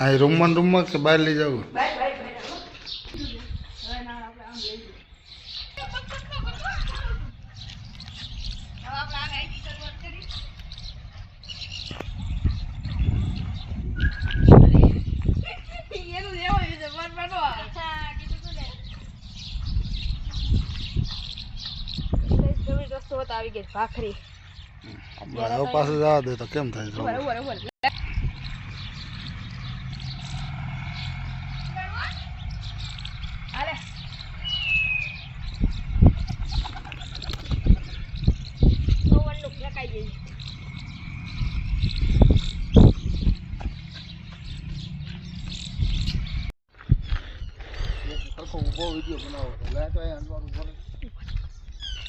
આ રૂમમાં કે બહાર લઈ જાવ? આવી ગઈ ભાખરી પાસે જવા દે તો કેમ થાય?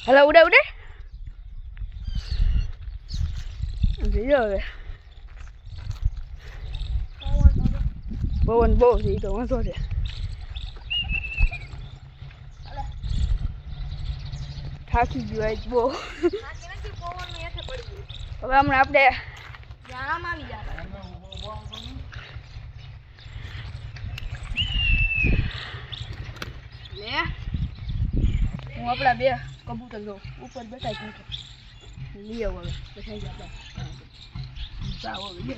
હલો ઉડે ઉડે હવે પવન બહુ છે તો વાંધો છે. થાકી ગયું આજ બહુ. હવે હમણાં આપણે હું આપણા બે કબૂતર જો ઉપર બેઠા છે લઈ આવો હવે બેઠા આપણે જાઓ હવે બે